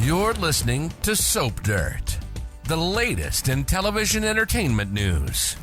You're listening to Soap Dirt, the latest in television entertainment news.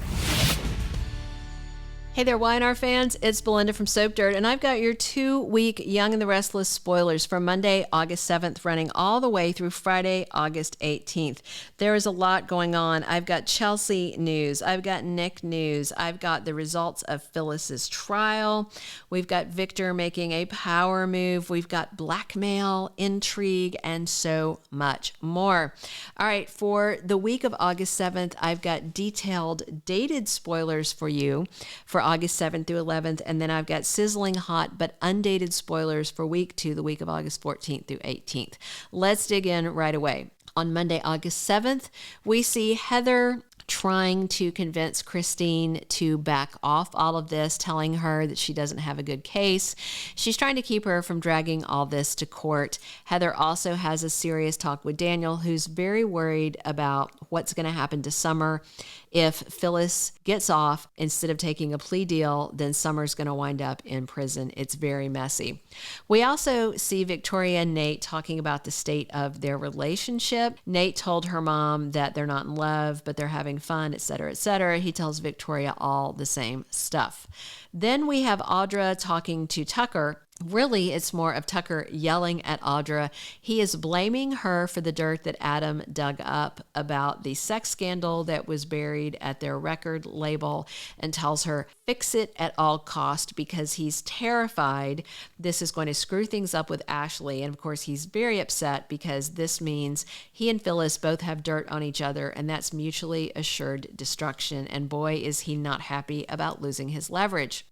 Hey there, Y&R fans. It's Belinda from Soap Dirt, and I've got your 2-week Young and the Restless spoilers from Monday, August 7th, running all the way through Friday, August 18th. There is a lot going on. I've got Chelsea news. I've got Nick news. I've got the results of Phyllis's trial. We've got Victor making a power move. We've got blackmail, intrigue, and so much more. All right, for the week of August 7th, I've got detailed, dated spoilers for you for August 7th through 11th, and then I've got sizzling hot but undated spoilers for week 2, the week of August 14th through 18th. Let's dig in right away. On Monday, August 7th, we see Heather trying to convince Christine to back off all of this, telling her that she doesn't have a good case. She's trying to keep her from dragging all this to court. Heather also has a serious talk with Daniel, who's very worried about what's going to happen to Summer. If Phyllis gets off instead of taking a plea deal, then Summer's going to wind up in prison. It's very messy. We also see Victoria and Nate talking about the state of their relationship. Nate told her mom that they're not in love, but they're having fun, etc., etc. He tells Victoria all the same stuff. Then we have Audra talking to Tucker. Really, it's more of Tucker yelling at Audra. He is blaming her for the dirt that Adam dug up about the sex scandal that was buried at their record label, and tells her, fix it at all cost, because he's terrified this is going to screw things up with Ashley. And of course, he's very upset because this means he and Phyllis both have dirt on each other, and that's mutually assured destruction. And boy, is he not happy about losing his leverage.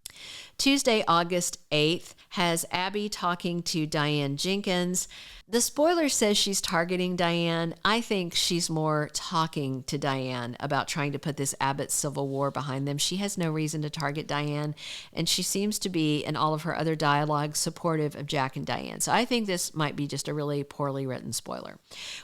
Tuesday, August 8th, has Abby talking to Diane Jenkins. The spoiler says she's targeting Diane. I think she's more talking to Diane about trying to put this Abbott civil war behind them. She has no reason to target Diane, and she seems to be, in all of her other dialogue, supportive of Jack and Diane. So I think this might be just a really poorly written spoiler.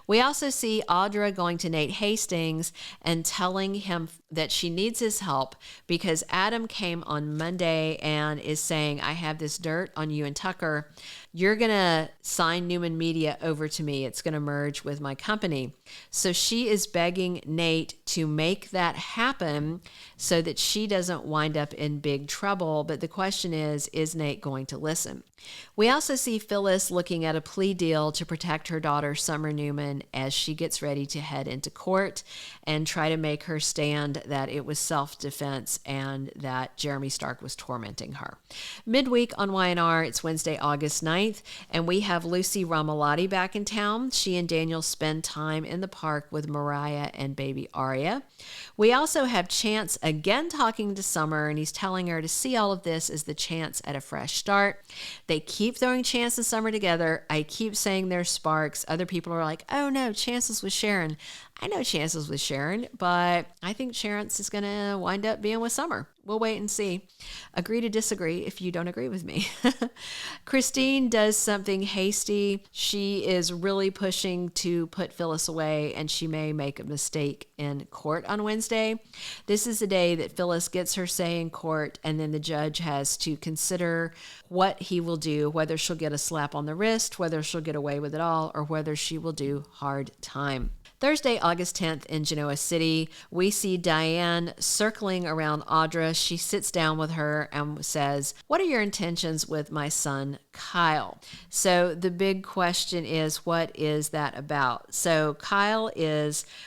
We also see Audra going to Nate Hastings and telling him that she needs his help because Adam came on Monday and is saying, I have this dirt on you and Tucker. You're going to sign Newman Media over to me. It's going to merge with my company. So she is begging Nate to make that happen so that she doesn't wind up in big trouble. But the question is Nate going to listen? We also see Phyllis looking at a plea deal to protect her daughter, Summer Newman, as she gets ready to head into court and try to make her stand that it was self-defense and that Jeremy Stark was tormenting her. Midweek on Y&R, it's Wednesday, August 9th, and we have Lucy Romalotti back in town. She and Daniel spend time in the park with Mariah and baby Aria. We also have Chance again talking to Summer, and he's telling her to see all of this as the chance at a fresh start. They keep throwing Chance and Summer together. I keep saying they're sparks. Other people are like, oh no, Chance is with Sharon. I know Chance is with Sharon, but I think Chance is going to wind up being with Summer. We'll wait and see. Agree to disagree if you don't agree with me. Christine does something hasty. She is really pushing to put Phyllis away, and she may make a mistake in court on Wednesday. This is the day that Phyllis gets her say in court, and then the judge has to consider what he will do, whether she'll get a slap on the wrist, whether she'll get away with it all, or whether she will do hard time. Thursday, August 10th in Genoa City, we see Diane circling around Audra. She sits down with her and says, what are your intentions with my son, Kyle? So the big question is, what is that about? So Kyle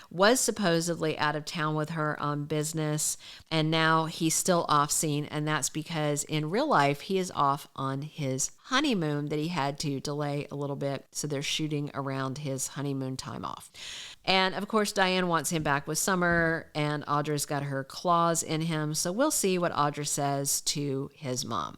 was supposedly out of town with her on business, and now he's still off scene, and that's because in real life, he is off on his honeymoon that he had to delay a little bit. So they're shooting around his honeymoon time off. And of course, Diane wants him back with Summer, and Audra's got her claws in him. So we'll see what Audra says to his mom.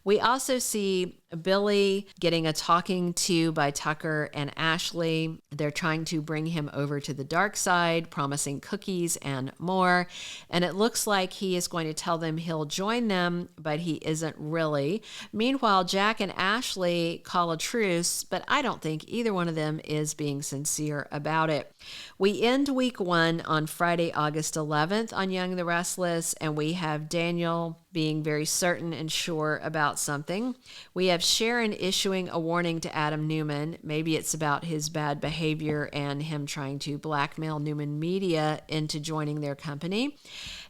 We also see Billy getting a talking to by Tucker and Ashley. They're trying to bring him over to the dark side, promising cookies and more. And it looks like he is going to tell them he'll join them, but he isn't really. Meanwhile, Jack and Ashley call a truce, but I don't think either one of them is being sincere about it. We end week 1 on Friday, August 11th on Young the Restless, and we have Daniel being very certain and sure about something. We have Sharon issuing a warning to Adam Newman. Maybe it's about his bad behavior and him trying to blackmail Newman Media into joining their company.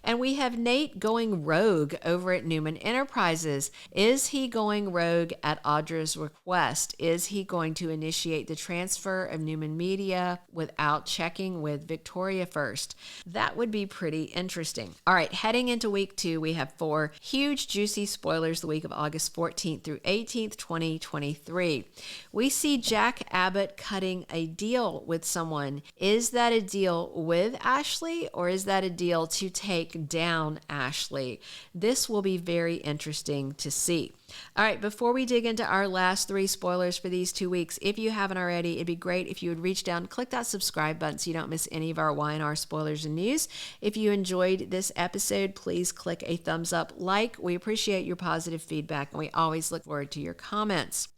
And we have Nate going rogue over at Newman Enterprises. Is he going rogue at Audra's request? Is he going to initiate the transfer of Newman Media without checking with Victoria first? That would be pretty interesting. All right, heading into week 2, we have 4 huge, juicy spoilers the week of August 14th through 18th, 2023. We see Jack Abbott cutting a deal with someone. Is that a deal with Ashley, or is that a deal to take down Ashley? This will be very interesting to see. All right, before we dig into our last 3 spoilers for these 2 weeks, if you haven't already, it'd be great if you would reach down and click that subscribe button so you don't miss any of our Y&R spoilers and news. If you enjoyed this episode, please click a thumbs up, like. We appreciate your positive feedback, and we always look forward to your comments.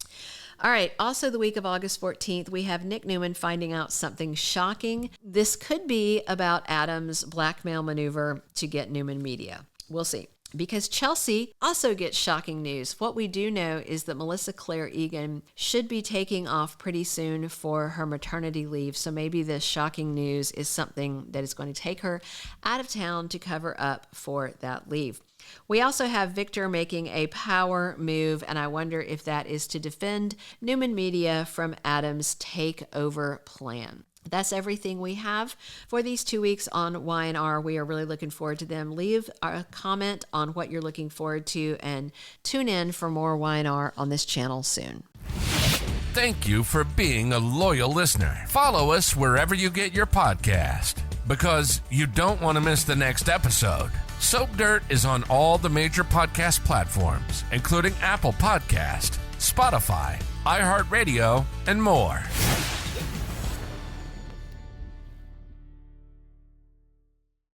All right, also the week of August 14th, we have Nick Newman finding out something shocking. This could be about Adam's blackmail maneuver to get Newman Media. We'll see. Because Chelsea also gets shocking news. What we do know is that Melissa Claire Egan should be taking off pretty soon for her maternity leave. So maybe this shocking news is something that is going to take her out of town to cover up for that leave. We also have Victor making a power move, and I wonder if that is to defend Newman Media from Adam's takeover plan. That's everything we have for these 2 weeks on Y&R. We are really looking forward to them. Leave a comment on what you're looking forward to, and tune in for more Y&R on this channel soon. Thank you for being a loyal listener. Follow us wherever you get your podcast, because you don't want to miss the next episode. Soap Dirt is on all the major podcast platforms, including Apple Podcast, Spotify, iHeartRadio, and more.